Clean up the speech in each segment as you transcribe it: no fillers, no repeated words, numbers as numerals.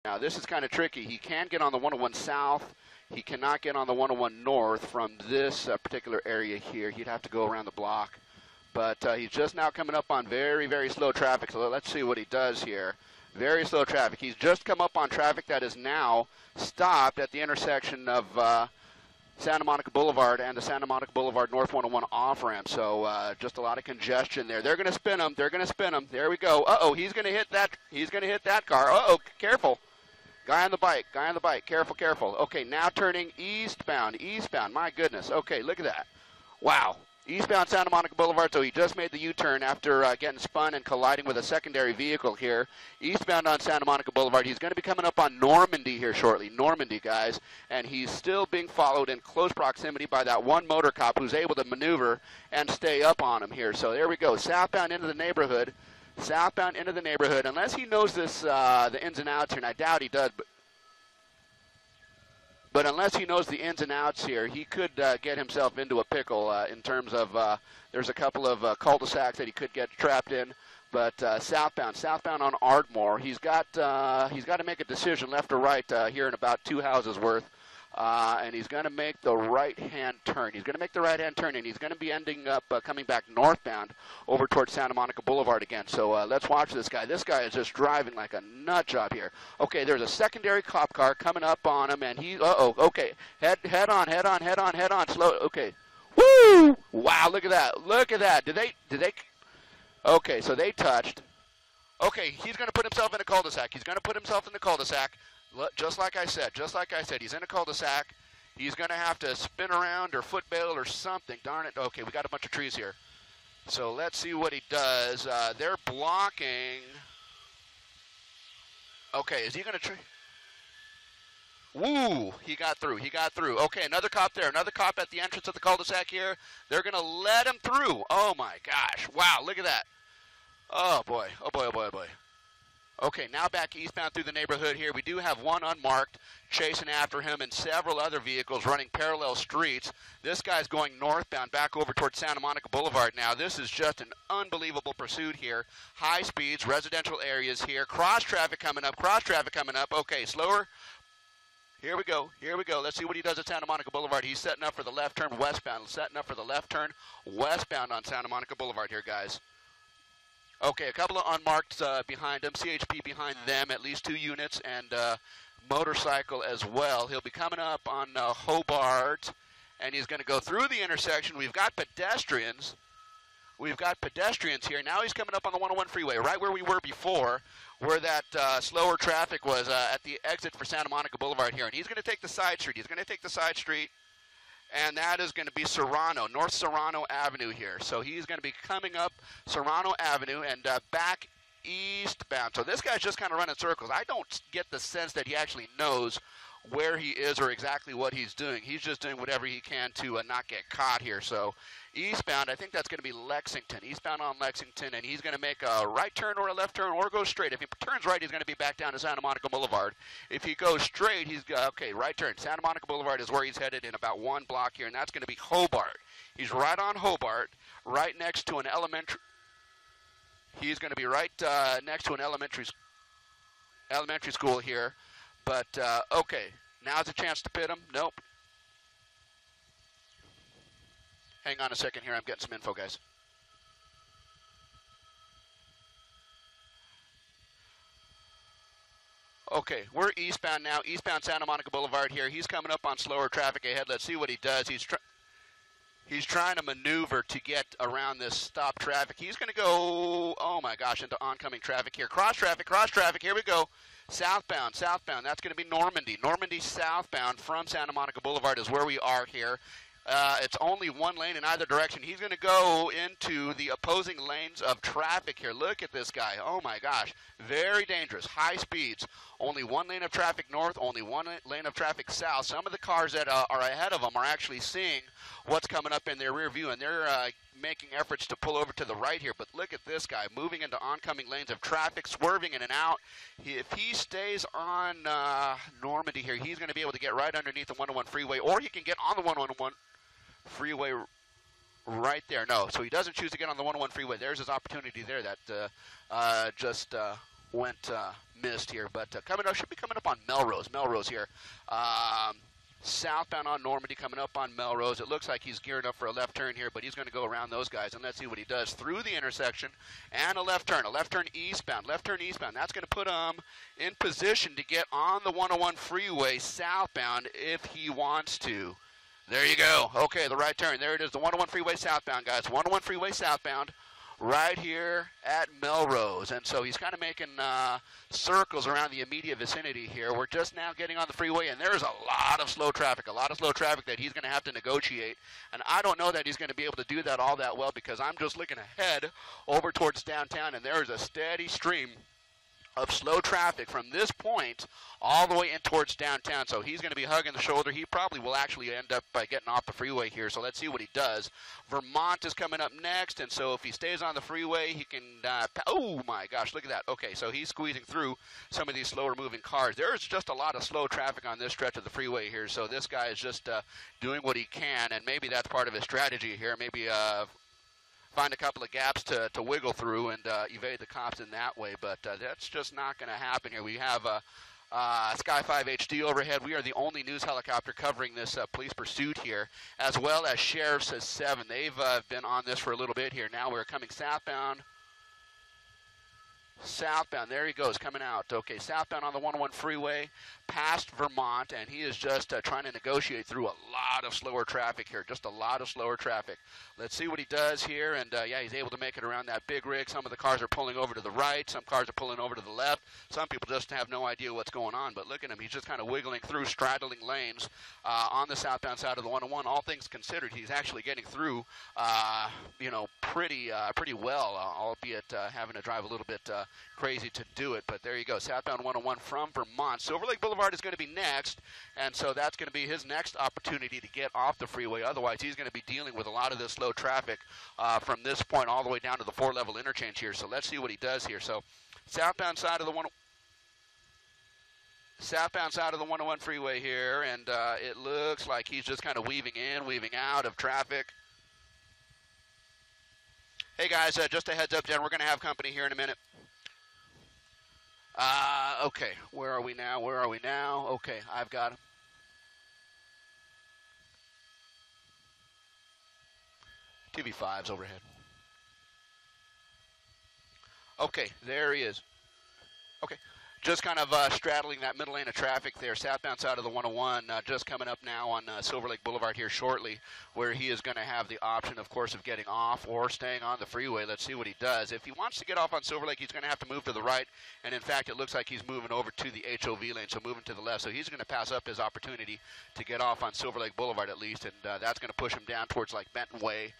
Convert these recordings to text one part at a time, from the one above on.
Now, this is kind of tricky. He can get on the 101 south. He cannot get on the 101 north from this particular area here. He'd have to go around the block. But he's just now coming up on very, very slow traffic. So let's see what he does here. Very slow traffic. He's just come up on traffic that is now stopped at the intersection of Santa Monica Boulevard and the Santa Monica Boulevard North 101 off-ramp. So just a lot of congestion there. They're going to spin him. They're going to spin him. There we go. Uh-oh, he's going to hit that. He's going to hit that car. Uh-oh, careful. Guy on the bike. Guy on the bike. Careful, careful. Okay, now turning eastbound. Eastbound. My goodness. Okay, look at that. Wow. Eastbound Santa Monica Boulevard, so he just made the U-turn after getting spun and colliding with a secondary vehicle here. Eastbound on Santa Monica Boulevard. He's going to be coming up on Normandy here shortly. Normandy, guys. And he's still being followed in close proximity by that one motor cop who's able to maneuver and stay up on him here. So there we go. Southbound into the neighborhood. Southbound into the neighborhood. Unless he knows this, the ins and outs here, and I doubt he does, but unless he knows the ins and outs here, he could get himself into a pickle in terms of there's a couple of cul-de-sacs that he could get trapped in. But southbound on Ardmore, he's got to make a decision left or right here in about 2 houses worth, and he's going to make the right-hand turn. He's going to make the right-hand turn, and he's going to be ending up coming back northbound over towards Santa Monica Boulevard again. So let's watch this guy. This guy is just driving like a nut job here. Okay, there's a secondary cop car coming up on him, and he, okay, head on, slow, okay. Woo! Wow, look at that, look at that. Did they, okay, so they touched. Okay, he's going to put himself in a cul-de-sac. He's going to put himself in the cul-de-sac. Just like I said, he's in a cul-de-sac. He's going to have to spin around or foot bail or something. Darn it. Okay, we got a bunch of trees here. So let's see what he does. They're blocking. Okay, is he going to try? Woo, he got through. He got through. Okay, another cop there. Another cop at the entrance of the cul-de-sac here. They're going to let him through. Oh, my gosh. Wow, look at that. Oh, boy. Oh, boy, oh, boy, oh, boy. Okay, now back eastbound through the neighborhood here. We do have one unmarked chasing after him and several other vehicles running parallel streets. This guy's going northbound back over towards Santa Monica Boulevard now. This is just an unbelievable pursuit here. High speeds, residential areas here. Cross traffic coming up, cross traffic coming up. Okay, slower. Here we go. Here we go. Let's see what he does at Santa Monica Boulevard. He's setting up for the left turn westbound. Setting up for the left turn westbound on Santa Monica Boulevard here, guys. Okay, a couple of unmarked behind him, CHP behind them, at least 2 units, and motorcycle as well. He'll be coming up on Hobart, and he's going to go through the intersection. We've got pedestrians. We've got pedestrians here. Now he's coming up on the 101 freeway, right where we were before, where that slower traffic was at the exit for Santa Monica Boulevard here. And he's going to take the side street. He's going to take the side street. And that is going to be Serrano, North Serrano Avenue here. So he's going to be coming up Serrano Avenue and back eastbound. So this guy's just kind of running circles. I don't get the sense that he actually knows where he is or exactly what he's doing. He's just doing whatever he can to not get caught here. So eastbound, I think that's going to be Lexington, eastbound on Lexington, and he's going to make a right turn or a left turn or go straight. If he turns right, he's going to be back down to Santa Monica Boulevard. If he goes straight, he's, okay, right turn. Santa Monica Boulevard is where he's headed in about 1 block here, and that's going to be Hobart. He's right on Hobart, right next to an elementary. He's going to be right next to an elementary school here. But, okay, now's a chance to pit him. Nope. Hang on a second here. I'm getting some info, guys. Okay, we're eastbound now. Eastbound Santa Monica Boulevard here. He's coming up on slower traffic ahead. Let's see what he does. He's trying to maneuver to get around this stop traffic. He's going to go, oh my gosh, into oncoming traffic here. Cross traffic. Here we go. Southbound. That's going to be Normandy. Normandy southbound from Santa Monica Boulevard is where we are here. It's only 1 lane in either direction. He's going to go into the opposing lanes of traffic here. Look at this guy. Oh, my gosh. Very dangerous. High speeds. Only 1 lane of traffic north, only 1 lane of traffic south. Some of the cars that are ahead of them are actually seeing what's coming up in their rear view, and they're making efforts to pull over to the right here. But look at this guy moving into oncoming lanes of traffic, swerving in and out. If he stays on Normandy here, he's going to be able to get right underneath the 101 freeway, or he can get on the 101 freeway right there. No, so he doesn't choose to get on the 101 freeway. There's his opportunity there. That missed here. But coming up, should be coming up on Melrose here. Southbound on Normandy, coming up on Melrose. It looks like he's gearing up for a left turn here, but he's going to go around those guys, and let's see what he does through the intersection and a left turn eastbound. That's going to put him in position to get on the 101 freeway southbound if he wants to. There you go. Okay, the right turn. There it is, the 101 freeway southbound, guys. 101 freeway southbound. Right here at Melrose, and so he's kind of making circles around the immediate vicinity here. We're just now getting on the freeway, and there's a lot of slow traffic that he's going to have to negotiate, and I don't know that he's going to be able to do that all that well because I'm just looking ahead over towards downtown, and there's a steady stream of slow traffic from this point all the way in towards downtown. So he's going to be hugging the shoulder. He probably will actually end up by getting off the freeway here. So let's see what he does. Vermont is coming up next, and so if he stays on the freeway, he can, oh my gosh, look at that. Okay, so he's squeezing through some of these slower moving cars. There's just a lot of slow traffic on this stretch of the freeway here. So this guy is just doing what he can, and maybe that's part of his strategy here. Maybe find a couple of gaps to wiggle through and evade the cops in that way, but that's just not going to happen here. We have Sky 5 HD overhead. We are the only news helicopter covering this police pursuit here, as well as Sheriff's 7. They've been on this for a little bit here. Now we're coming southbound. There he goes, coming out. Okay, southbound on the 101 freeway, past Vermont, and he is just trying to negotiate through a lot of slower traffic here, just a lot of slower traffic. Let's see what he does here, and yeah, he's able to make it around that big rig. Some of the cars are pulling over to the right, some cars are pulling over to the left. Some people just have no idea what's going on, but look at him. He's just kind of wiggling through, straddling lanes on the southbound side of the 101. All things considered, he's actually getting through, you know, pretty well, albeit having to drive a little bit crazy to do it. But there you go, southbound 101 from Vermont. Silver Lake Boulevard is going to be next, and so that's going to be his next opportunity to get off the freeway. Otherwise, he's going to be dealing with a lot of this slow traffic from this point all the way down to the 4-level interchange here. So let's see what he does here. So southbound side of the 101 freeway here, and it looks like he's just kind of weaving in, weaving out of traffic. Hey guys, just a heads up, Jen, we're going to have company here in a minute. Okay, where are we now? Okay, I've got him. TV5's overhead. Okay, there he is. Okay, just kind of straddling that middle lane of traffic there, southbound side of the 101, just coming up now on Silver Lake Boulevard here shortly, where he is going to have the option, of course, of getting off or staying on the freeway. Let's see what he does. If he wants to get off on Silver Lake, he's going to have to move to the right, and in fact, it looks like he's moving over to the HOV lane, so moving to the left. So he's going to pass up his opportunity to get off on Silver Lake Boulevard at least, and that's going to push him down towards like Benton Way,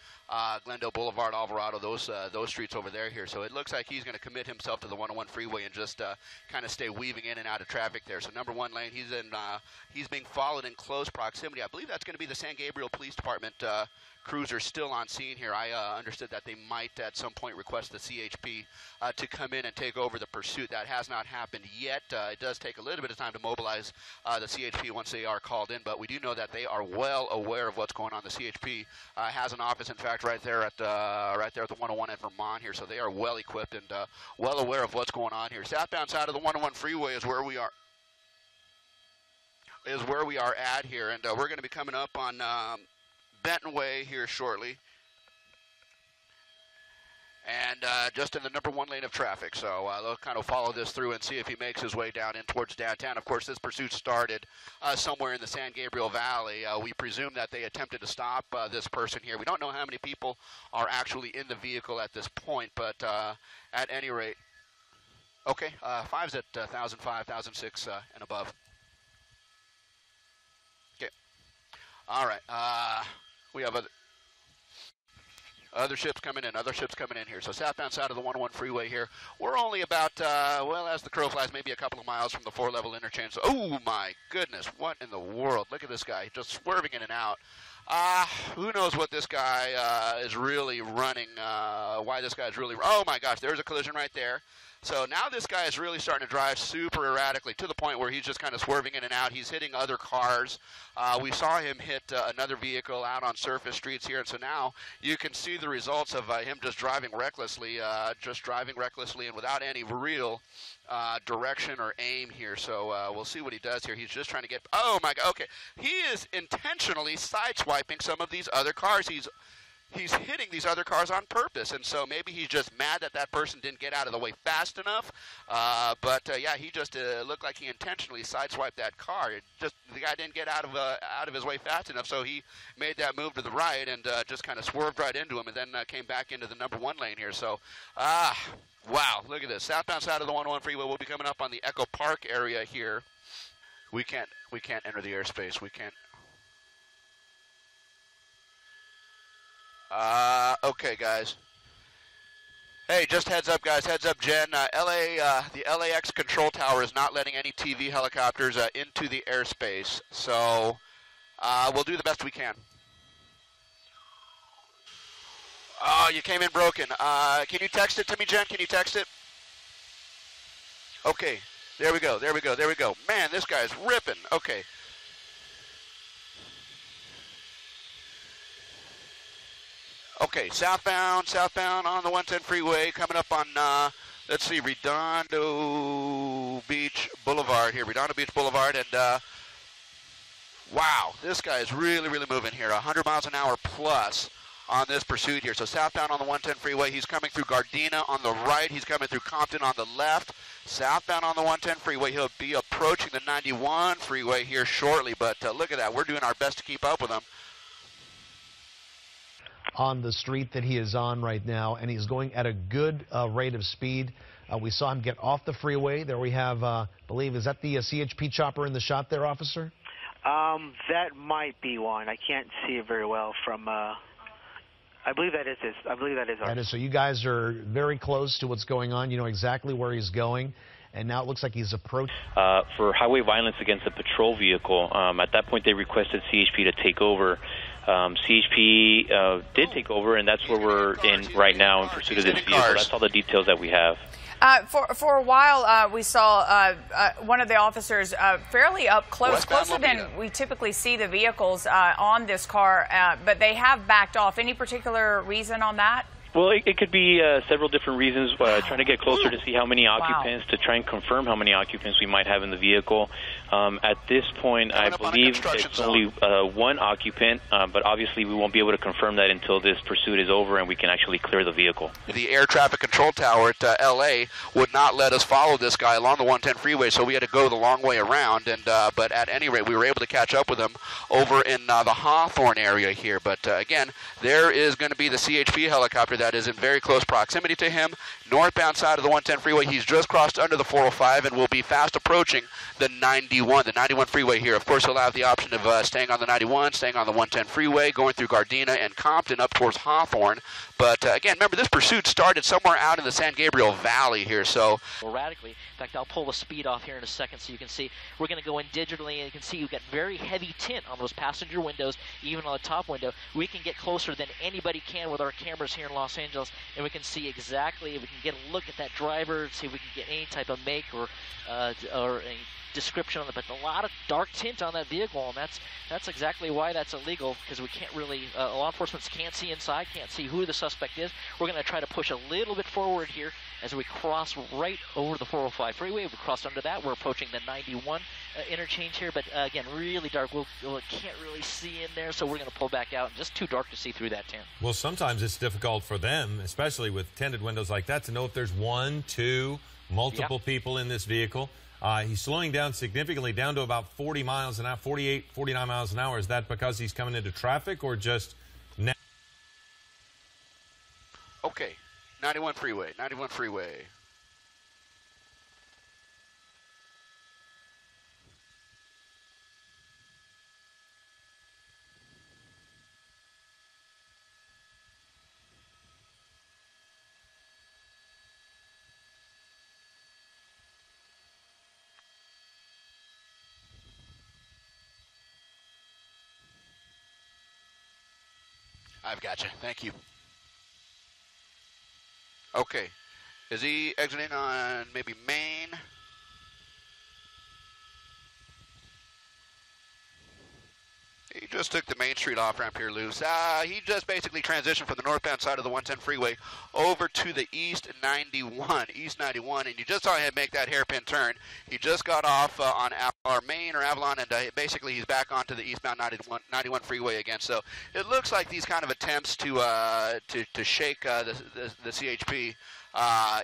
Glendale Boulevard, Alvarado, those streets over there here. So it looks like he's going to commit himself to the 101 freeway and just kind of stay weaving in and out of traffic there. So number 1 lane, he's being followed in close proximity. I believe that's going to be the San Gabriel Police Department cruiser still on scene here. I understood that they might at some point request the CHP to come in and take over the pursuit. That has not happened yet. It does take a little bit of time to mobilize the CHP once they are called in, but we do know that they are well aware of what's going on. The CHP has an office, in fact, right there at the 101 in Vermont here, so they are well equipped and well aware of what's going on here. Southbound side of the 101 freeway is where we are. At here, and we're going to be coming up on Benton Way here shortly, and just in the number 1 lane of traffic. So they'll kind of follow this through and see if he makes his way down in towards downtown. Of course, this pursuit started somewhere in the San Gabriel Valley. We presume that they attempted to stop this person here. We don't know how many people are actually in the vehicle at this point, but at any rate, okay, 5's at 1,005, 1,006 and above. Okay, all right. We have other ships coming in here. So southbound side of the 101 freeway here. We're only about, well, as the crow flies, maybe a couple of miles from the 4-level interchange. So, oh my goodness, what in the world? Look at this guy, just swerving in and out. Who knows what this guy is really running, why this guy's really, oh my gosh, there's a collision right there. So now this guy is really starting to drive super erratically to the point where he's just kind of swerving in and out. He's hitting other cars. We saw him hit another vehicle out on surface streets here, and so now you can see the results of him just driving recklessly and without any real direction or aim here. So we'll see what he does here. He's just trying to get, oh my God, okay. He is intentionally sideswiping some of these other cars. He's hitting these other cars on purpose, and so maybe he's just mad that that person didn't get out of the way fast enough. Yeah, he just looked like he intentionally sideswiped that car. The guy didn't get out of his way fast enough, so he made that move to the right and just kind of swerved right into him, and then came back into the number 1 lane here. So, wow, look at this. Southbound side of the 101 freeway. We'll be coming up on the Echo Park area here. We can't enter the airspace. We can't. Okay, guys. Hey, just heads up, guys. Heads up, Jen. The LAX control tower is not letting any TV helicopters into the airspace. So we'll do the best we can. Oh, you came in broken. Can you text it to me, Jen? Can you text it? Okay. There we go. There we go. There we go. Man, this guy's ripping. Okay. Okay, southbound on the 110 freeway, coming up on, let's see, Redondo Beach Boulevard here, Redondo Beach Boulevard, and wow, this guy is really, really moving here, 100 miles an hour plus on this pursuit here. So southbound on the 110 freeway, he's coming through Gardena on the right, he's coming through Compton on the left. Southbound on the 110 freeway, he'll be approaching the 91 freeway here shortly, but look at that, we're doing our best to keep up with him. On the street that he is on right now, and he's going at a good rate of speed. We saw him get off the freeway. There we have, I believe, is that the CHP chopper in the shot there, officer? That might be one. I can't see it very well from, I believe that is his. I believe that is ours. That is, so you guys are very close to what's going on. You know exactly where he's going. And now it looks like he's approaching. For highway violence against a patrol vehicle, at that point they requested CHP to take over. CHP did take over, and that's where we're in right now in pursuit of this vehicle. That's all the details that we have. For a while, we saw one of the officers fairly up close, closer than we typically see the vehicles on this car, but they have backed off. Any particular reason on that? Well, it could be several different reasons. Trying to get closer to see how many occupants, to try and confirm how many occupants we might have in the vehicle. At this point, I believe it's only one occupant, but obviously we won't be able to confirm that until this pursuit is over and we can actually clear the vehicle. The air traffic control tower at LA would not let us follow this guy along the 110 freeway, so we had to go the long way around. And but at any rate, we were able to catch up with him over in the Hawthorne area here. But again, there is going to be the CHP helicopter that is in very close proximity to him. Northbound side of the 110 freeway, he's just crossed under the 405 and will be fast approaching the 91 freeway here. Of course, he'll have the option of staying on the 91, staying on the 110 freeway, going through Gardena and Compton up towards Hawthorne. But again, remember, this pursuit started somewhere out in the San Gabriel Valley here, so... Radically. In fact, I'll pull the speed off here in a second so you can see. We're going to go in digitally, and you can see you've got very heavy tint on those passenger windows, even on the top window. We can get closer than anybody can with our cameras here in Los Angeles, and we can see exactly, we can get a look at that driver, see if we can get any type of make or any description on it, but a lot of dark tint on that vehicle, and that's exactly why that's illegal, because we can't really, law enforcement can't see inside, can't see who the suspect is. We're going to try to push a little bit forward here as we cross right over the 405 freeway. We crossed under that. We're approaching the 91 interchange here, but again, really dark. We can't really see in there, so we're going to pull back out. Just too dark to see through that tint. Well, sometimes it's difficult for them, especially with tinted windows like that, to know if there's one, two, multiple people in this vehicle. He's slowing down significantly, down to about 40 miles an hour, 48, 49 miles an hour. Is that because he's coming into traffic or just... Okay, 91 freeway, 91 freeway. I've got you. Thank you. Okay. Is he exiting on maybe Main? He just took the Main Street off-ramp here loose. He just basically transitioned from the northbound side of the 110 freeway over to the East 91, and you just saw him make that hairpin turn. He just got off on our Main or Avalon, and basically he's back onto the eastbound 91 freeway again. So it looks like these kind of attempts to shake the CHP,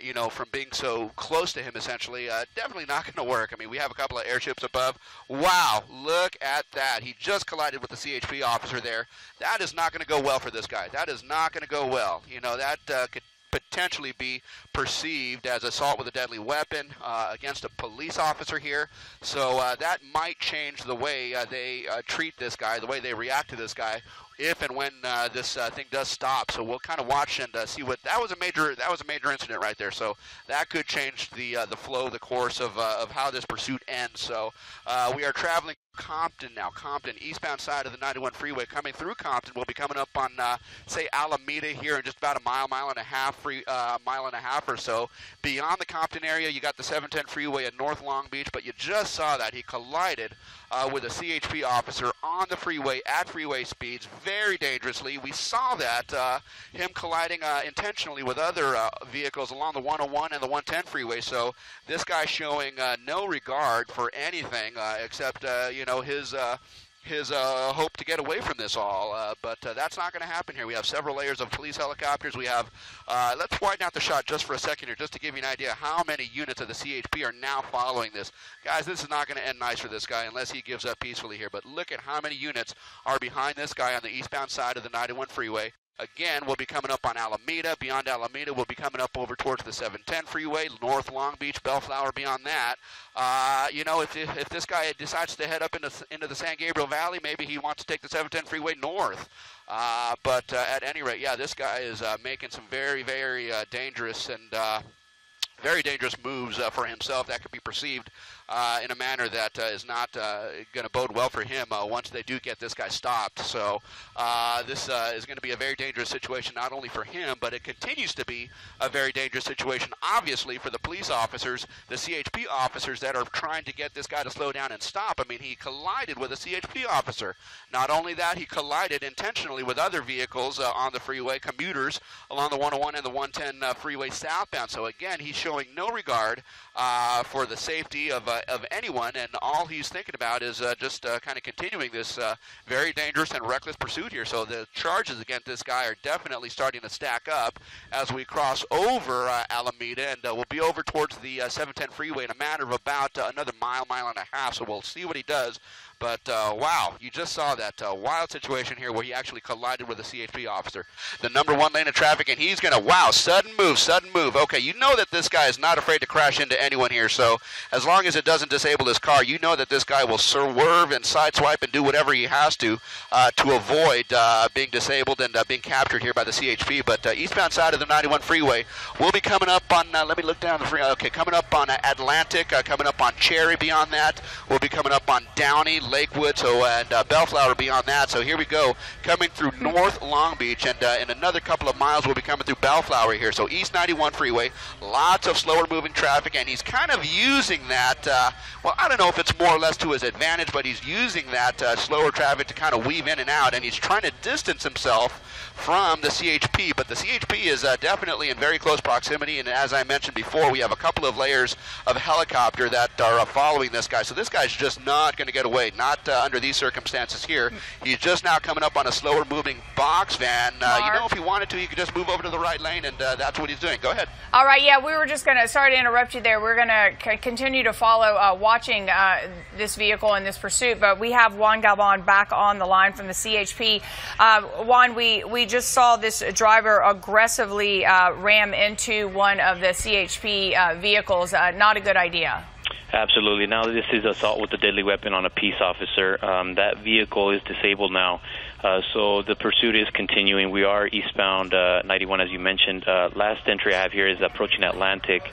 you know, from being so close to him, essentially, definitely not going to work. I mean, we have a couple of airships above. Wow, look at that. He just collided with the CHP officer there. That is not going to go well for this guy. That is not going to go well. You know, that could potentially be perceived as assault with a deadly weapon against a police officer here. So that might change the way they treat this guy, the way they react to this guy, if and when this thing does stop. So we'll kind of watch and see what that was a major incident right there. So that could change the flow, the course of how this pursuit ends. So we are traveling Compton now. Compton, eastbound side of the 91 freeway, coming through Compton. We'll be coming up on say Alameda here in just about a mile and a half or so. Beyond the Compton area, you got the 710 freeway at North Long Beach, but you just saw that he collided with a CHP officer on the freeway at freeway speeds, very dangerously. We saw that him colliding intentionally with other vehicles along the 101 and the 110 freeway. So this guy showing no regard for anything except you know, his hope to get away from this all, but that's not going to happen here. We have several layers of police helicopters. We have, let's widen out the shot just for a second here, just to give you an idea how many units of the CHP are now following this. Guys, this is not going to end nice for this guy unless he gives up peacefully here, but look at how many units are behind this guy on the eastbound side of the 91 freeway. Again, we'll be coming up on Alameda. Beyond Alameda, we'll be coming up over towards the 710 freeway, North Long Beach, Bellflower beyond that. You know, if this guy decides to head up into the San Gabriel Valley, maybe he wants to take the 710 freeway north. But at any rate, yeah, this guy is making some very, very dangerous and very dangerous moves for himself that could be perceived in a manner that is not going to bode well for him once they do get this guy stopped. So this is going to be a very dangerous situation, not only for him, but it continues to be a very dangerous situation, obviously, for the police officers, the CHP officers that are trying to get this guy to slow down and stop. I mean, he collided with a CHP officer. Not only that, he collided intentionally with other vehicles on the freeway, commuters along the 101 and the 110 freeway southbound. So again, he's showing no regard for the safety of anyone, and all he's thinking about is just kind of continuing this very dangerous and reckless pursuit here. So the charges against this guy are definitely starting to stack up as we cross over Alameda, and we'll be over towards the 710 freeway in a matter of about another mile and a half, so we'll see what he does. But, wow, you just saw that wild situation here where he actually collided with a CHP officer. The number one lane of traffic, and he's going to, wow, sudden move. Okay, you know that this guy is not afraid to crash into anyone here, so as long as it doesn't disable his car, you know that this guy will swerve and sideswipe and do whatever he has to avoid being disabled and being captured here by the CHP. But eastbound side of the 91 freeway, we'll be coming up on, let me look down the freeway, okay, coming up on Atlantic, coming up on Cherry beyond that. We'll be coming up on Downey, Lakewood, and Bellflower beyond that. So here we go, coming through North Long Beach, and in another couple of miles we'll be coming through Bellflower here. So East 91 freeway, lots of slower moving traffic, and he's kind of using that, well, I don't know if it's more or less to his advantage, but he's using that slower traffic to kind of weave in and out, and he's trying to distance himself from the CHP, but the CHP is definitely in very close proximity, and as I mentioned before, we have a couple of layers of helicopter that are following this guy, so this guy's just not going to get away, not under these circumstances here. He's just now coming up on a slower moving box van. You know, if he wanted to, he could just move over to the right lane, and that's what he's doing. Go ahead. All right, yeah, we were just going to, sorry to interrupt you there, we're going to continue to follow, watching this vehicle and this pursuit, but we have Juan Galvan back on the line from the CHP. Juan, we just saw this driver aggressively ram into one of the CHP vehicles. Not a good idea. Absolutely. Now this is assault with a deadly weapon on a peace officer. That vehicle is disabled now, so the pursuit is continuing. We are eastbound 91, as you mentioned. Last entry I have here is approaching Atlantic.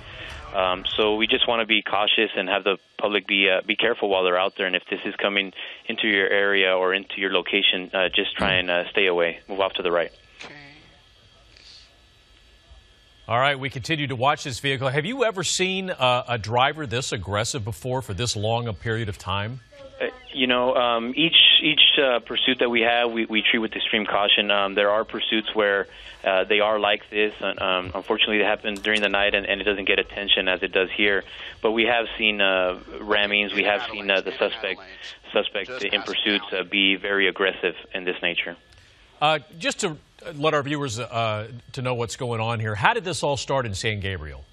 So we just want to be cautious and have the public be careful while they're out there. And if this is coming into your area or into your location, just try and stay away. Move off to the right. All right, we continue to watch this vehicle. Have you ever seen a driver this aggressive before for this long a period of time? Each pursuit that we have, we treat with extreme caution. There are pursuits where they are like this. Unfortunately, it happens during the night, and it doesn't get attention as it does here. But we have seen rammings. We have seen the suspect in pursuits be very aggressive in this nature. Just to let our viewers to know what's going on here, how did this all start in San Gabriel?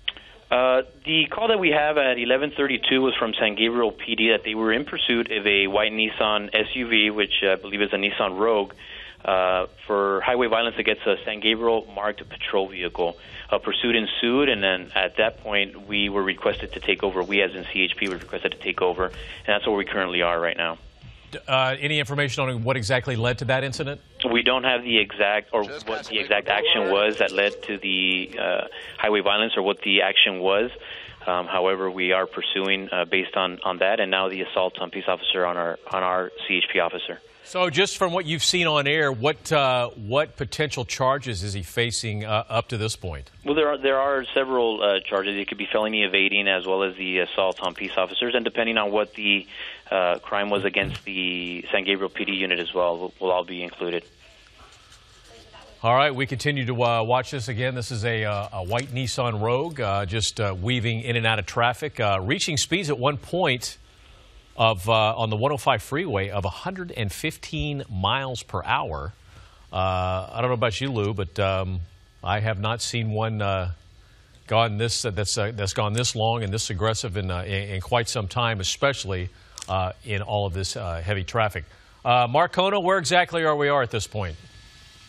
The call that we have at 11:32 was from San Gabriel PD that they were in pursuit of a white Nissan SUV, which I believe is a Nissan Rogue, for highway violence against a San Gabriel marked patrol vehicle. A pursuit ensued, and then at that point we were requested to take over. We, as in CHP, were requested to take over, and that's where we currently are right now. Any information on what exactly led to that incident? We don't have the exact, or what the exact action was that led to the highway violence, or what the action was. However, we are pursuing based on that, and now the assault on peace officer on our CHP officer. So, just from what you've seen on air, what potential charges is he facing up to this point? Well, there are several charges. It could be felony evading as well as the assault on peace officers, and depending on what the crime was against the San Gabriel PD unit as well, will all be included. All right, we continue to watch this again. This is a white Nissan Rogue, just weaving in and out of traffic, reaching speeds at one point of on the 105 freeway of 115 miles per hour. I don't know about you, Lou, but I have not seen one gone this that's gone this long and this aggressive in quite some time, especially in all of this heavy traffic. Mark Kono, where exactly are we at this point?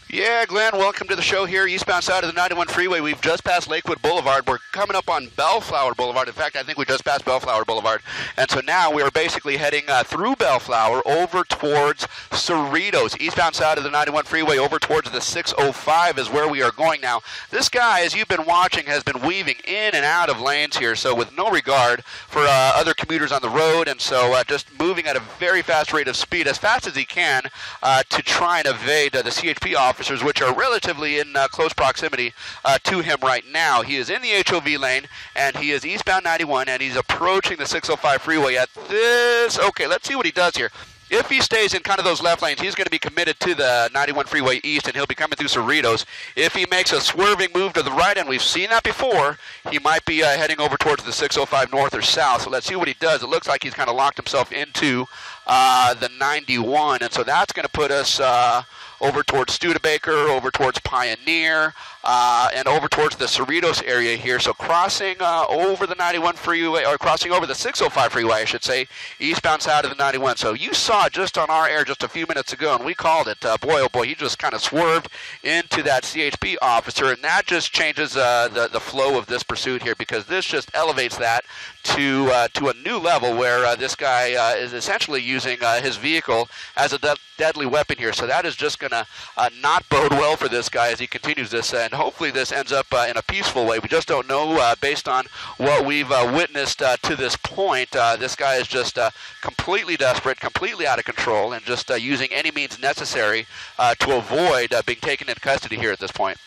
Yeah, Glenn, welcome to the show here, eastbound side of the 91 freeway. We've just passed Lakewood Boulevard. We're coming up on Bellflower Boulevard. In fact, I think we just passed Bellflower Boulevard. And so now we are basically heading through Bellflower over towards Cerritos. Eastbound side of the 91 freeway over towards the 605 is where we are going now. This guy, as you've been watching, has been weaving in and out of lanes here, so with no regard for other commuters on the road, and so just moving at a very fast rate of speed, as fast as he can, to try and evade the CHP officers, which are relatively in close proximity to him right now. He is in the HOV lane, and he is eastbound 91, and he's approaching the 605 freeway at this. Okay, let's see what he does here. If he stays in kind of those left lanes, he's going to be committed to the 91 freeway east, and he'll be coming through Cerritos. If he makes a swerving move to the right, and we've seen that before, he might be heading over towards the 605 north or south. So let's see what he does. It looks like he's kind of locked himself into the 91, and so that's going to put us over towards Studebaker, over towards Pioneer, and over towards the Cerritos area here. So crossing over the 91 freeway, or crossing over the 605 freeway, I should say, eastbound side of the 91. So you saw just on our air just a few minutes ago, and we called it, boy, oh boy, he just kind of swerved into that CHP officer, and that just changes the flow of this pursuit here, because this just elevates that to a new level where this guy is essentially using his vehicle as a deadly weapon here. So that is just going to not bode well for this guy as he continues this, and hopefully this ends up in a peaceful way. We just don't know based on what we've witnessed to this point. This guy is just completely desperate, completely out of control, and just using any means necessary to avoid being taken into custody here at this point.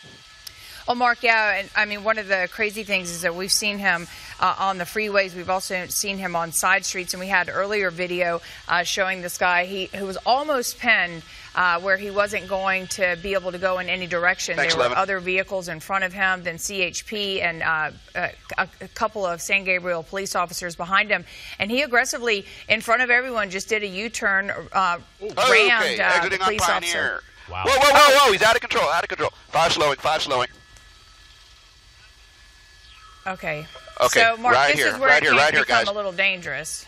Well, Mark, yeah, and I mean, one of the crazy things is that we've seen him on the freeways. We've also seen him on side streets, and we had earlier video showing this guy who was almost penned where he wasn't going to be able to go in any direction. Thanks, there were Levin. other vehicles in front of him, then CHP and a couple of San Gabriel police officers behind him, and he aggressively, in front of everyone, just did a U-turn, rammed the police officer. Wow. Whoa, whoa, whoa, whoa, he's out of control, out of control. Five slowing. Okay. Okay, So, Mark, right this here, is where right it here, can right here, become guys. a little dangerous.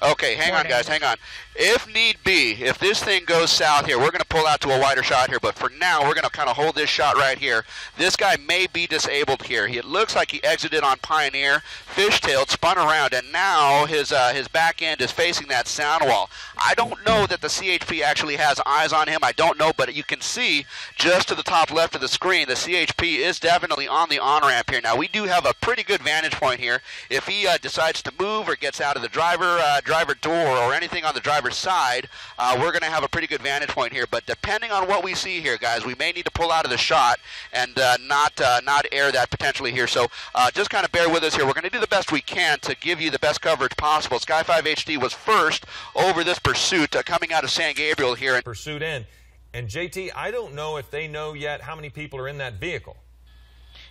Okay, hang on, guys, hang on. If need be, if this thing goes south here, we're going to pull out to a wider shot here, but for now, we're going to kind of hold this shot right here. This guy may be disabled here. It looks like he exited on Pioneer, fishtailed, spun around, and now his back end is facing that sound wall. I don't know that the CHP actually has eyes on him. I don't know, but you can see just to the top left of the screen, the CHP is definitely on the on-ramp here. Now, we do have a pretty good vantage point here. If he decides to move or gets out of the driver's driver door or anything on the driver's side, we're going to have a pretty good vantage point here. But depending on what we see here, guys, we may need to pull out of the shot and not air that potentially here. So just kind of bear with us here. We're going to do the best we can to give you the best coverage possible. Sky 5 HD was first over this pursuit coming out of San Gabriel here. Pursuit in. And JT, I don't know if they know yet how many people are in that vehicle.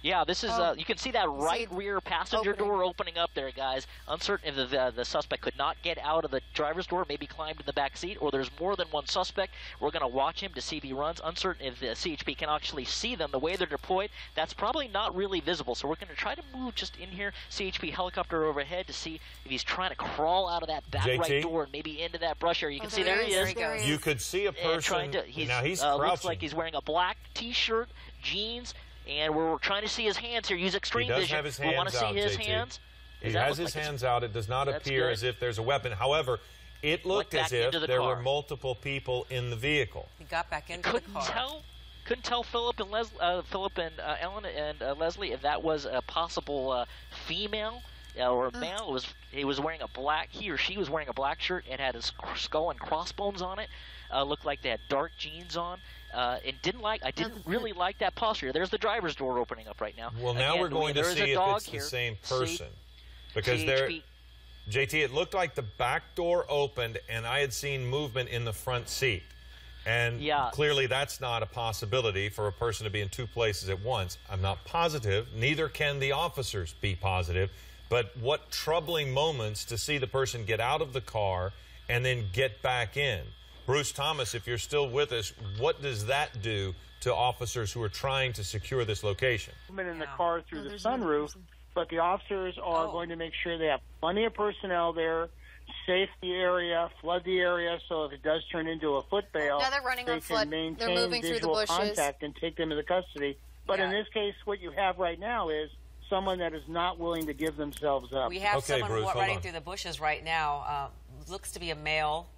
Yeah, this is, you can see that right rear passenger door opening up there, guys. Uncertain if the suspect could not get out of the driver's door, maybe climbed in the back seat, or there's more than one suspect. We're going to watch him to see if he runs. Uncertain if the CHP can actually see them. The way they're deployed, that's probably not really visible. So we're going to try to move just in here, CHP helicopter overhead, to see if he's trying to crawl out of that back right door and maybe into that brush area. You can see there he is. You could see a person. Now he's crouching. Looks like he's wearing a black T-shirt, jeans, and we're trying to see his hands here. Use extreme vision. Have his hands we want to see out, his JT. hands. He has his hands out. It does not appear as if there's a weapon. However, it looked as if there were multiple people in the vehicle. He got back into the car. Couldn't tell Philip and Ellen and Leslie if that was a possible female or male. He was wearing a black. He or she was wearing a black shirt. It had his skull and crossbones on it. Looked like they had dark jeans on. I didn't really like that posture. There's the driver's door opening up right now. Well, now we're going to see if it's the same person. Because JT, it looked like the back door opened and I had seen movement in the front seat. And clearly that's not a possibility for a person to be in two places at once. I'm not positive. Neither can the officers be positive. But what troubling moments to see the person get out of the car and then get back in. Bruce Thomas, if you're still with us, what does that do to officers who are trying to secure this location? In the car through the sunroof, but the officers are going to make sure they have plenty of personnel there, safe the area, flood the area, so if it does turn into a foot bail, now they're running on flood. They're moving through the bushes. Contact and take them into custody. But in this case, what you have right now is someone that is not willing to give themselves up. We have someone running through the bushes right now. Looks to be a male.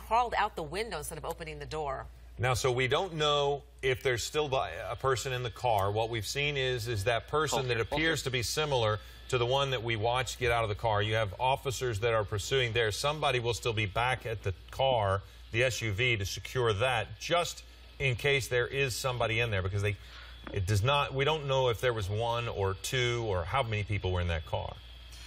Crawled out the window instead of opening the door. Now, so we don't know if there's still a person in the car. What we've seen is that person that appears to be similar to the one that we watched get out of the car. You have officers that are pursuing there. Somebody will still be back at the car, the SUV, to secure that, just in case there is somebody in there, because we don't know if there was one or two or how many people were in that car.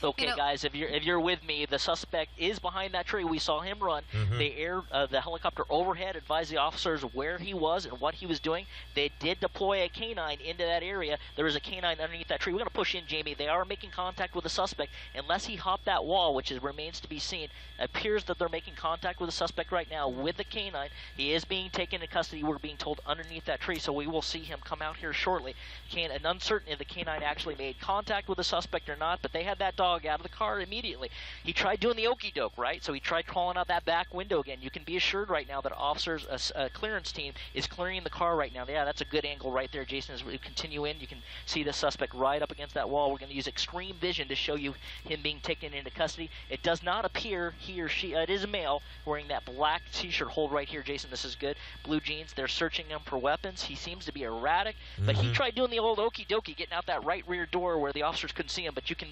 Okay, guys, if you're with me, the suspect is behind that tree. We saw him run. The helicopter overhead advised the officers where he was and what he was doing. They did deploy a canine into that area. There is a canine underneath that tree. We're going to push in, Jamie. They are making contact with the suspect. Unless he hopped that wall, which remains to be seen, it appears that they're making contact with the suspect right now with the canine. He is being taken into custody, we're being told, underneath that tree, so we will see him come out here shortly. And uncertain if the canine actually made contact with the suspect or not, but they had that dog out of the car immediately. He tried doing the okey doke, right? So he tried crawling out that back window again. You can be assured right now that officers, a clearance team, is clearing the car right now. Yeah, that's a good angle right there, Jason. As we continue in, you can see the suspect right up against that wall. We're going to use extreme vision to show you him being taken into custody. It does not appear he or she, it is a male wearing that black T-shirt. Hold right here, Jason. This is good. Blue jeans. They're searching him for weapons. He seems to be erratic, but he tried doing the old okey dokey, getting out that right rear door where the officers couldn't see him. But you can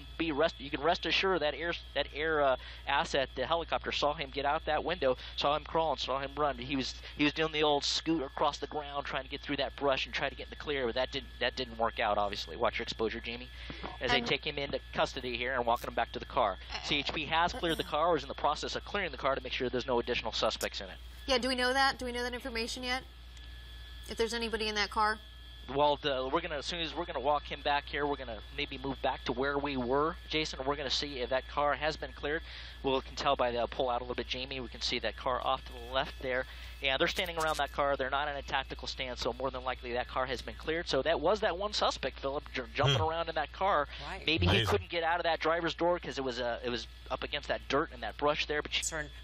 rest assured that air asset, the helicopter, saw him get out that window, saw him crawling, saw him run. He was doing the old scoot across the ground, trying to get through that brush and try to get in the clear, but that didn't work out. Obviously, watch your exposure, Jamie, as they take him into custody here and walking him back to the car. CHP has cleared the car, or is in the process of clearing the car to make sure there's no additional suspects in it. Yeah, do we know that? Do we know that information yet? If there's anybody in that car? Well, as soon as we're gonna walk him back here, we're gonna maybe move back to where we were, Jason. And we're gonna see if that car has been cleared. We can tell by the pull out a little bit, Jamie. We can see that car off to the left there. Yeah, they're standing around that car. They're not in a tactical stance, so more than likely that car has been cleared. So that was that one suspect, Philip, jumping around in that car. Right. Maybe he couldn't get out of that driver's door because it was up against that dirt and that brush there. But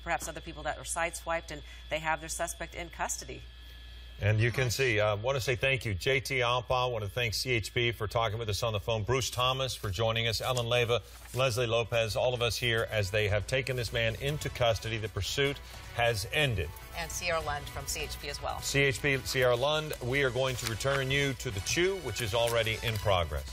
perhaps other people that were sideswiped and they have their suspect in custody. And you can see, I want to say thank you, JT Alpa. I want to thank CHP for talking with us on the phone. Bruce Thomas for joining us. Ellen Leyva, Leslie Lopez, all of us here as they have taken this man into custody. The pursuit has ended. And Sierra Lund from CHP as well. CHP, Sierra Lund, we are going to return you to the Chew, which is already in progress.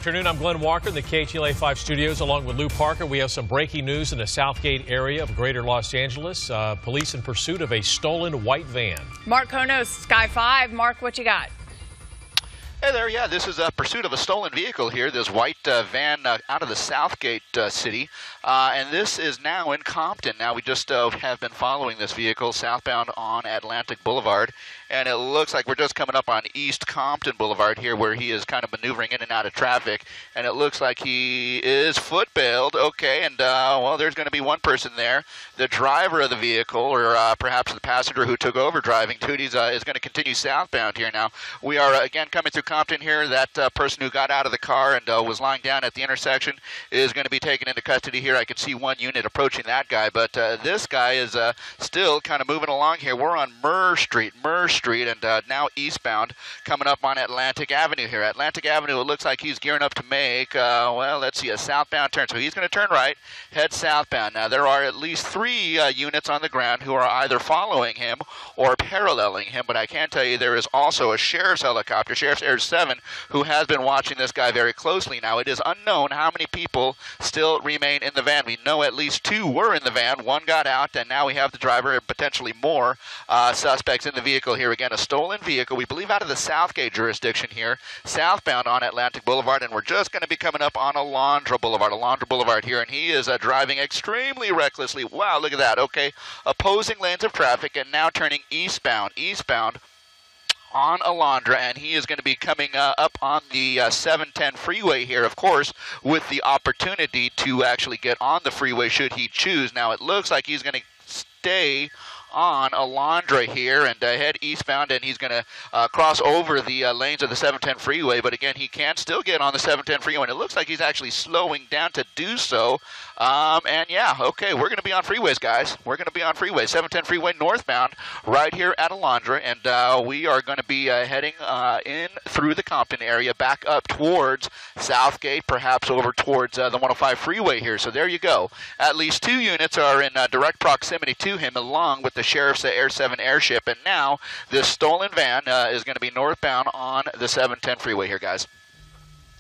Afternoon, I'm Glenn Walker in the KTLA 5 studios along with Lou Parker. We have some breaking news in the Southgate area of greater Los Angeles. Police in pursuit of a stolen white van. Mark Konos, Sky 5. Mark, what you got? Hey there, yeah, this is a pursuit of a stolen vehicle here, this white van out of the Southgate city, and this is now in Compton. Now, we just have been following this vehicle southbound on Atlantic Boulevard, and it looks like we're just coming up on East Compton Boulevard here where he is kind of maneuvering in and out of traffic, and it looks like he is foot-bailed. Okay, and, well, there's going to be one person there. The driver of the vehicle, or perhaps the passenger who took over driving duties, is going to continue southbound here. Now, we are, again, coming through Compton here. That person who got out of the car and was lying down at the intersection is going to be taken into custody here. I can see one unit approaching that guy, but this guy is still kind of moving along here. We're on Murr Street, and now eastbound, coming up on Atlantic Avenue here. Atlantic Avenue, it looks like he's gearing up to make, well, let's see, a southbound turn. So he's going to turn right, head southbound. Now, there are at least 3 units on the ground who are either following him or paralleling him, but I can tell you there is also a sheriff's helicopter, Sheriff's Air 7, who has been watching this guy very closely. Now, it is unknown how many people still remain in the van. We know at least 2 were in the van. 1 got out, and now we have the driver and potentially more suspects in the vehicle here. Again, a stolen vehicle, we believe out of the Southgate jurisdiction here, southbound on Atlantic Boulevard, and we're just going to be coming up on Alondra Boulevard here, and he is driving extremely recklessly. Wow, look at that. Okay, opposing lanes of traffic, and now turning eastbound on Alondra, and he is going to be coming up on the 710 freeway here, of course, with the opportunity to actually get on the freeway should he choose. Now, it looks like he's going to stay on Alondra here and head eastbound, and he's going to cross over the lanes of the 710 freeway, but again, he can still get on the 710 freeway, and it looks like he's actually slowing down to do so. And yeah, okay, we're going to be on freeways, guys. We're going to be on freeways. 710 freeway northbound right here at Alondra, and we are going to be heading in through the Compton area back up towards Southgate, perhaps over towards the 105 freeway here. So there you go. At least 2 units are in direct proximity to him, along with the Sheriff's Air 7 airship, and now this stolen van is going to be northbound on the 710 freeway here, guys.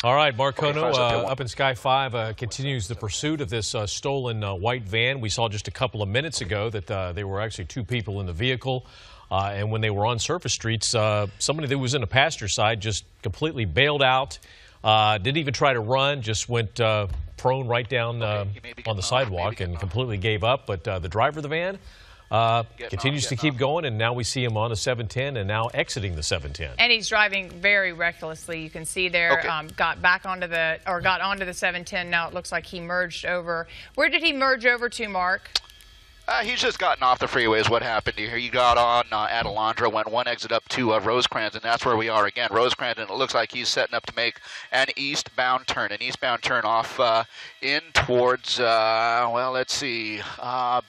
All right, Mark Kono up in Sky 5 continues the pursuit of this stolen white van. We saw just a couple of minutes ago that there were actually 2 people in the vehicle, and when they were on surface streets, somebody that was in the passenger side just completely bailed out, didn't even try to run, just went prone right down on the sidewalk and completely gave up. But the driver of the van continues to keep going, and now we see him on the 710 and now exiting the 710. And he's driving very recklessly. You can see there, got onto the 710. Now it looks like he merged over. Where did he merge over to, Mark? He's just gotten off the freeway is what happened here. He got on at Alondra, went one exit up to Rosecrans, and that's where we are again. Rosecrans, and it looks like he's setting up to make an eastbound turn off in towards, well, let's see,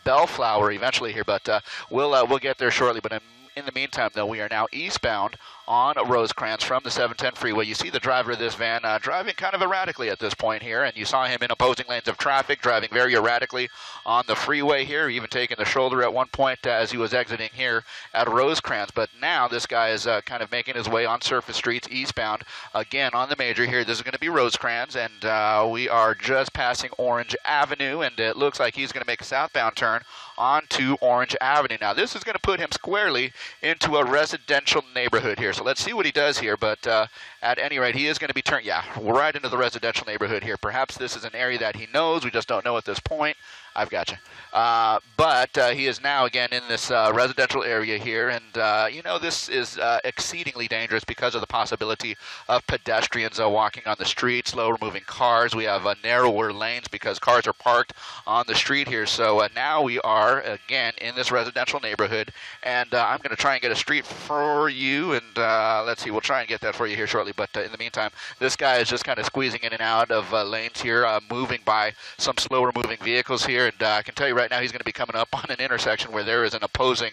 Bellflower eventually here, but we'll get there shortly. But in the meantime, though, we are now eastbound on Rosecrans from the 710 freeway. You see the driver of this van driving kind of erratically at this point here, and you saw him in opposing lanes of traffic, driving very erratically on the freeway here, even taking the shoulder at one point as he was exiting here at Rosecrans. But now this guy is kind of making his way on surface streets eastbound, again on the major here. This is going to be Rosecrans, and we are just passing Orange Avenue, and it looks like he's going to make a southbound turn onto Orange Avenue. Now, this is going to put him squarely into a residential neighborhood here. So let's see what he does here, but at any rate, he is going to be turned, right into the residential neighborhood here. Perhaps this is an area that he knows. We just don't know at this point. I've got you. But he is now, again, in this residential area here, and, you know, this is exceedingly dangerous because of the possibility of pedestrians walking on the street, slower-moving cars. We have narrower lanes because cars are parked on the street here. So now we are, again, in this residential neighborhood, and I'm going to try and get a street for you, and let's see, we'll try and get that for you here shortly. But in the meantime, this guy is just kind of squeezing in and out of lanes here, moving by some slower-moving vehicles here. And I can tell you right now, he's going to be coming up on an intersection where there is an opposing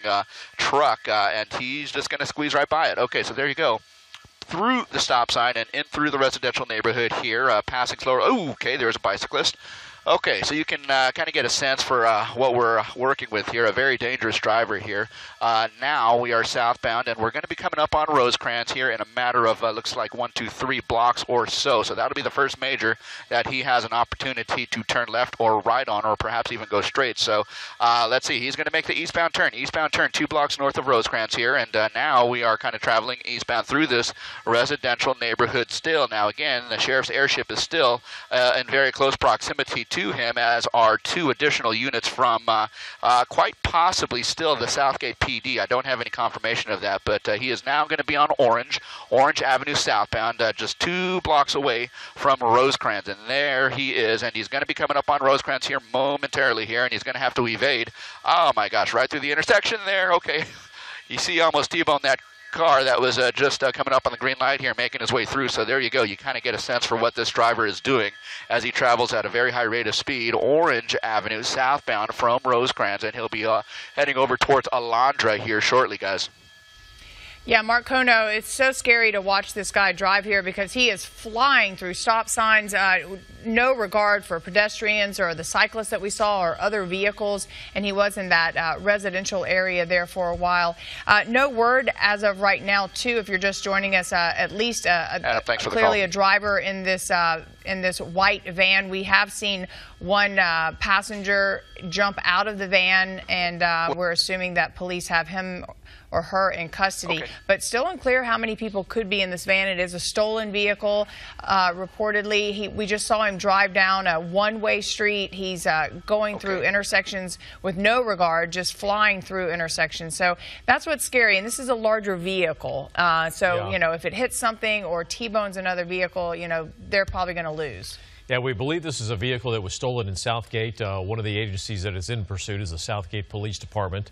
truck, and he's just going to squeeze right by it. Okay, so there you go. Through the stop sign and in through the residential neighborhood here, passing slower. Oh, okay, there's a bicyclist. Okay, so you can kind of get a sense for what we're working with here. A very dangerous driver here. Now we are southbound, and we're going to be coming up on Rosecrans here in a matter of, looks like 1, 2, 3 blocks or so. So that'll be the first major that he has an opportunity to turn left or right on, or perhaps even go straight. So let's see. He's going to make the eastbound turn. Eastbound turn 2 blocks north of Rosecrans here, and now we are kind of traveling eastbound through this residential neighborhood still. Now, again, the sheriff's airship is still in very close proximity to him, as are 2 additional units from quite possibly still the Southgate PD. I don't have any confirmation of that, but he is now going to be on Orange Avenue southbound, just 2 blocks away from Rosecrans, and there he is, and he's going to be coming up on Rosecrans here momentarily here, and he's going to have to evade. Oh my gosh, right through the intersection there. Okay, you see almost T-bone that car that was just coming up on the green light here, making his way through. So there you go. You kind of get a sense for what this driver is doing as he travels at a very high rate of speed. Orange Avenue southbound from Rosecrans, and he'll be heading over towards Alondra here shortly, guys. Yeah, Mark Kono, it's so scary to watch this guy drive here because he is flying through stop signs, no regard for pedestrians or the cyclists that we saw or other vehicles, and he was in that residential area there for a while. No word as of right now, too, if you're just joining us, at least clearly a driver in this white van. We have seen one passenger jump out of the van, and we're assuming that police have him or her in custody, but still unclear how many people could be in this van. It is a stolen vehicle, reportedly. We just saw him drive down a one-way street. He's going through intersections with no regard, just flying through intersections. So that's what's scary, and this is a larger vehicle. You know, if it hits something or T-bones another vehicle, you know, they're probably going to lose. Yeah, we believe this is a vehicle that was stolen in Southgate. One of the agencies that is in pursuit is the Southgate Police Department.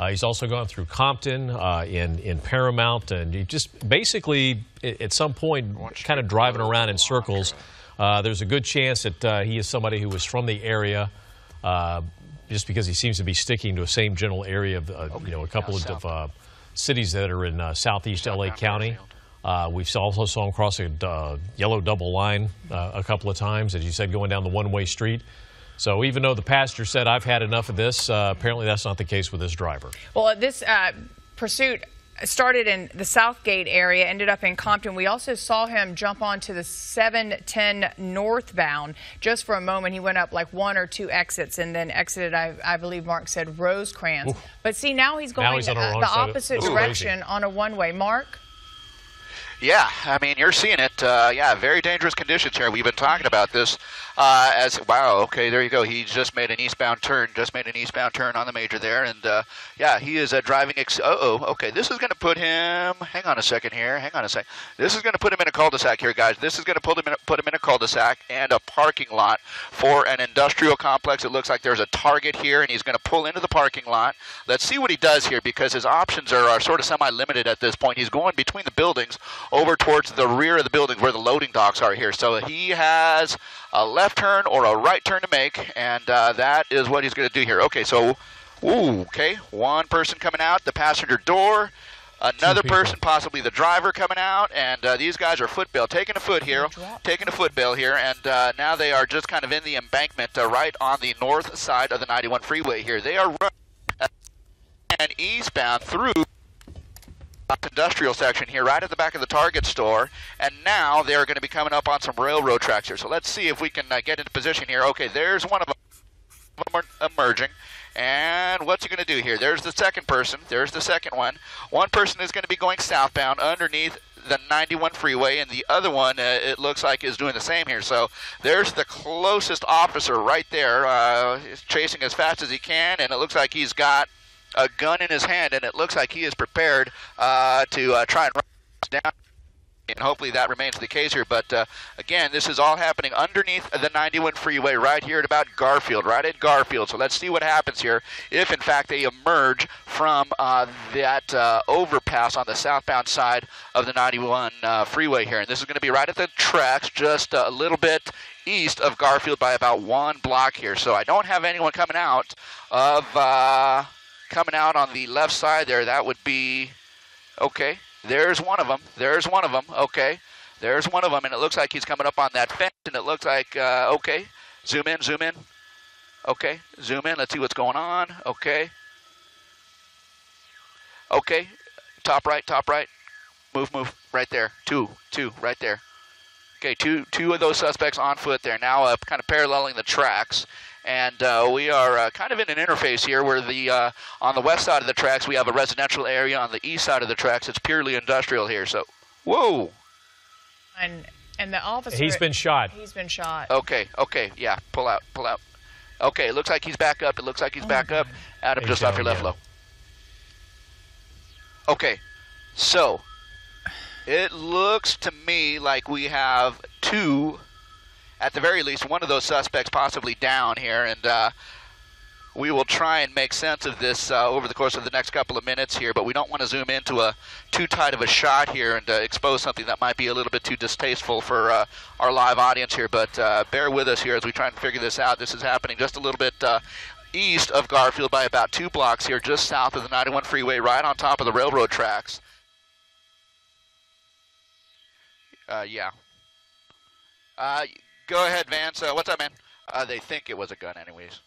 He's also gone through Compton, in Paramount, and he just basically, at some point, kind of driving around in circles. There's a good chance that he is somebody who was from the area, just because he seems to be sticking to the same general area of, you know, a couple of cities that are in southeast L.A. County. We've also saw him cross a yellow double line a couple of times, as you said, going down the one-way street. So even though the passenger said, I've had enough of this, apparently that's not the case with this driver. Well, this pursuit started in the Southgate area, ended up in Compton. We also saw him jump onto the 710 northbound just for a moment. He went up like 1 or 2 exits and then exited, I believe Mark said, Rosecrans. But see, now he's going the opposite direction on a one-way. Mark? Yeah, I mean, you're seeing it. Yeah, very dangerous conditions here. We've been talking about this wow, okay, there you go. He just made an eastbound turn, on the major there. And, yeah, he is driving. Okay, this is going to put him, hang on a second here. This is going to put him in a cul-de-sac here, guys. This is going to put him in a cul-de-sac and a parking lot for an industrial complex. It looks like there's a Target here, and he's going to pull into the parking lot. Let's see what he does here, because his options are sort of semi-limited at this point. He's going between the buildings over towards the rear of the building where the loading docks are here. So he has a left turn or a right turn to make, and that is what he's going to do here. Okay, so, okay, one person coming out the passenger door, another person, possibly the driver, coming out, and these guys are taking a footbail here, and now they are just kind of in the embankment right on the north side of the 91 freeway here. They are running and eastbound through industrial section here, right at the back of the Target store, and now they're going to be coming up on some railroad tracks here. So let's see if we can get into position here. Okay, there's one of them emerging, and what's he going to do here? There's the second person. There's the second one. One person is going to be going southbound underneath the 91 freeway, and the other one, it looks like, is doing the same here. So there's the closest officer right there. He's chasing as fast as he can, and it looks like he's got a gun in his hand, and it looks like he is prepared to try and run us down, and hopefully that remains the case here. But again, this is all happening underneath the 91 freeway right here at about Garfield, right at Garfield. So let's see what happens here if in fact they emerge from that overpass on the southbound side of the 91 freeway here. And this is going to be right at the tracks, just a little bit east of Garfield by about 1 block here. So I don't have anyone coming out of on the left side there. That would be, okay, there's one of them. Okay, there's one of them, and it looks like he's coming up on that fence, and it looks like, okay, Zoom in, zoom in. Okay, zoom in. Let's see what's going on. Okay. Okay, top right, top right. Move, move, right there. Two, right there. Okay, two of those suspects on foot there. Now kind of paralleling the tracks. And we are kind of in an interface here where the on the west side of the tracks we have a residential area. On the east side of the tracks it's purely industrial here. So, whoa. And the officer... He's been shot. He's been shot. Okay, yeah, pull out. Okay, it looks like he's back up. Back up. Adam, just off your left low. Okay, so it looks to me like we have two, at the very least, one of those suspects possibly down here, and we will try and make sense of this over the course of the next couple of minutes here, but we don't want to zoom into too tight of a shot here and expose something that might be a little bit too distasteful for our live audience here, but bear with us here as we try and figure this out. This is happening just a little bit east of Garfield by about 2 blocks here, just south of the 91 freeway, right on top of the railroad tracks. Yeah. Go ahead, Vance. What's up, man? They think it was a gun anyways.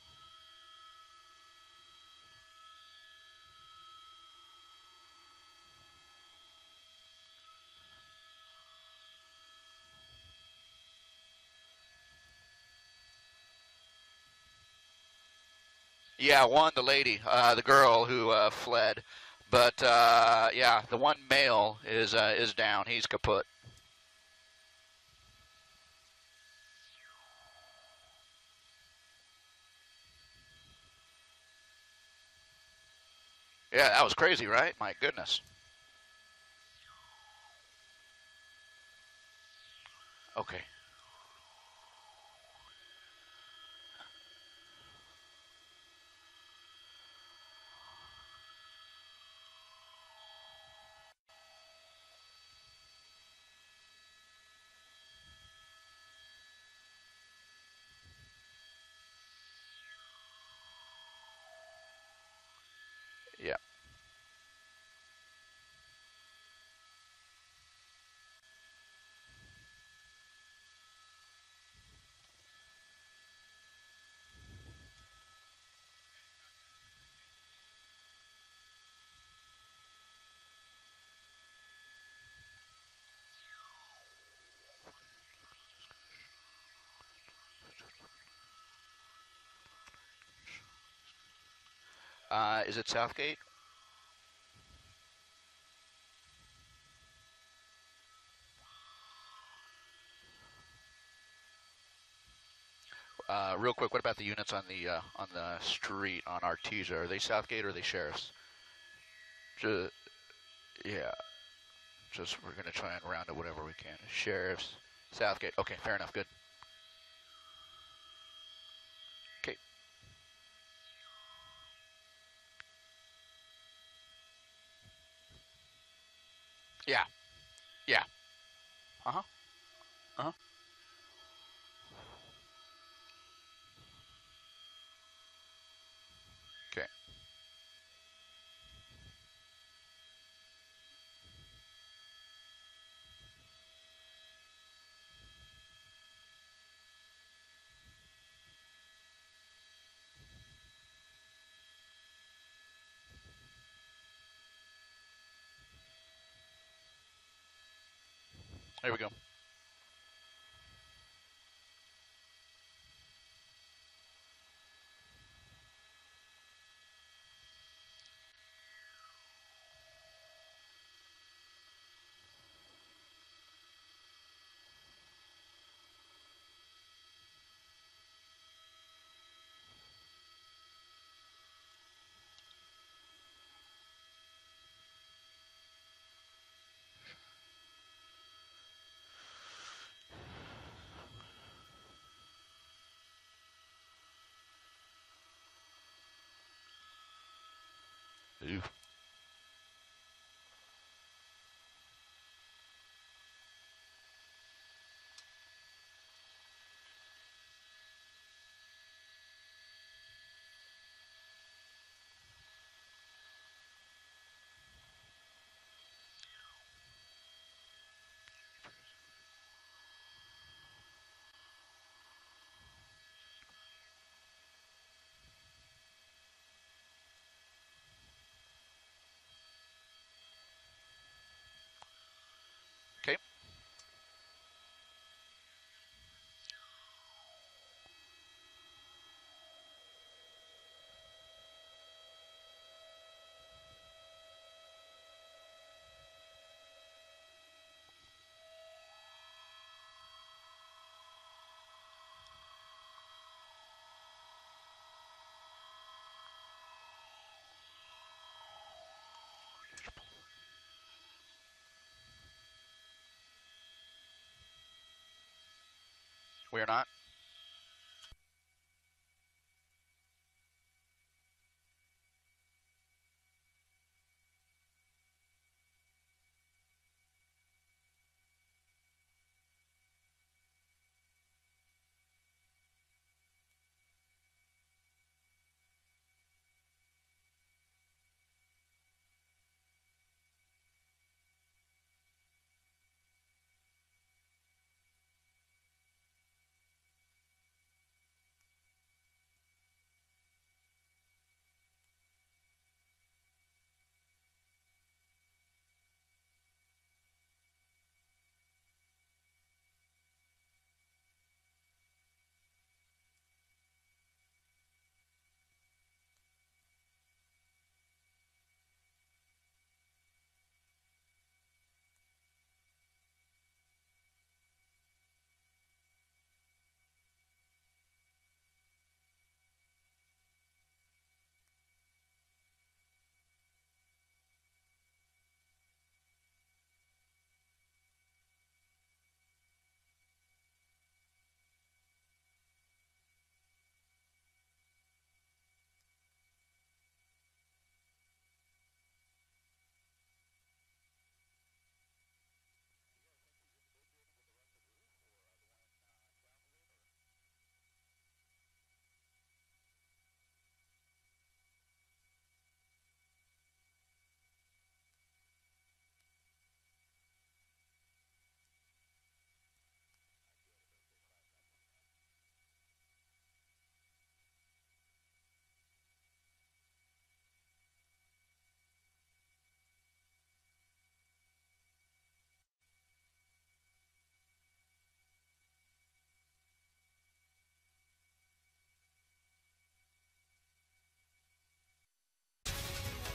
Yeah, one, the lady, the girl who fled. But, yeah, the one male is down. He's kaput. Yeah, that was crazy, right? My goodness. Okay. Yeah. Is it Southgate? Real quick, what about the units on the street on Artesia? Are they Southgate or are they sheriffs? Yeah. Just we're gonna try and round it whatever we can. Sheriffs, Southgate. Okay, fair enough. Good. Okay. Yeah. Yeah. Uh-huh. Uh-huh. Okay. There we go. We are not.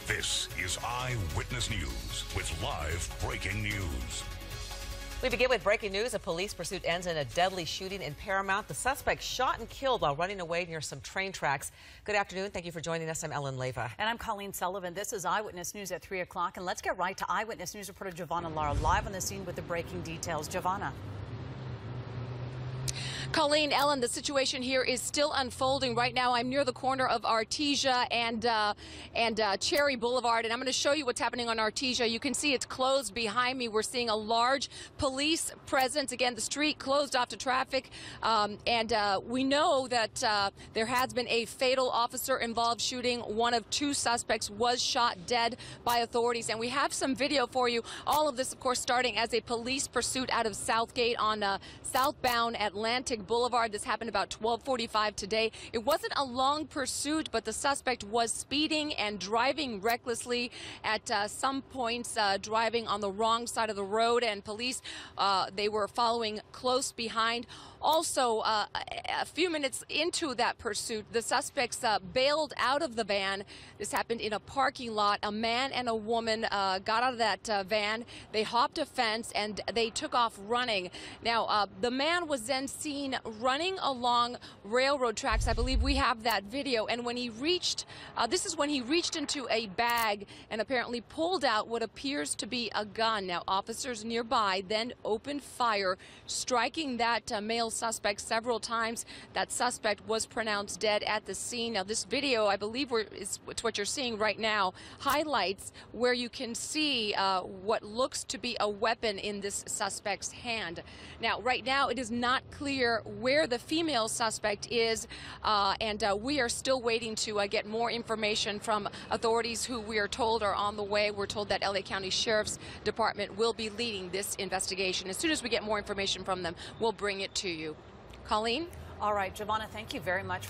This is Eyewitness News with live breaking news. We begin with breaking news. A police pursuit ends in a deadly shooting in Paramount. The suspect shot and killed while running away near some train tracks. Good afternoon. Thank you for joining us. I'm Ellen Leyva. And I'm Colleen Sullivan. This is Eyewitness News at 3 o'clock. And let's get right to Eyewitness News reporter Giovanna Lara live on the scene with the breaking details. Giovanna. Colleen, Ellen, the situation here is still unfolding right now. I'm near the corner of Artesia and Cherry Boulevard, and I'm going to show you what's happening on Artesia. You can see it's closed behind me. We're seeing a large police presence. Again, the street closed off to traffic, and we know that there has been a fatal officer-involved shooting. One of two suspects was shot dead by authorities, and we have some video for you. All of this, of course, starting as a police pursuit out of Southgate on southbound Atlantic Boulevard. This happened about 12:45 today. It wasn't a long pursuit, but the suspect was speeding and driving recklessly at some points, driving on the wrong side of the road, and police, they were following close behind. Also, a few minutes into that pursuit, the suspects bailed out of the van. This happened in a parking lot. A man and a woman got out of that van. They hopped a fence and they took off running. Now, the man was then seen running along railroad tracks. I believe we have that video. And when he reached, this is when he reached into a bag and apparently pulled out what appears to be a gun. Now, officers nearby then opened fire, striking that male suspect several times. That suspect was pronounced dead at the scene. Now, this video, I believe it's what you're seeing right now, highlights where you can see what looks to be a weapon in this suspect's hand. Now, right now, it is not clear where the female suspect is, and we are still waiting to get more information from authorities who we are told are on the way. We're told that LA County Sheriff's Department will be leading this investigation. As soon as we get more information from them, we'll bring it to you. Colleen? All right, Giovanna, thank you very much.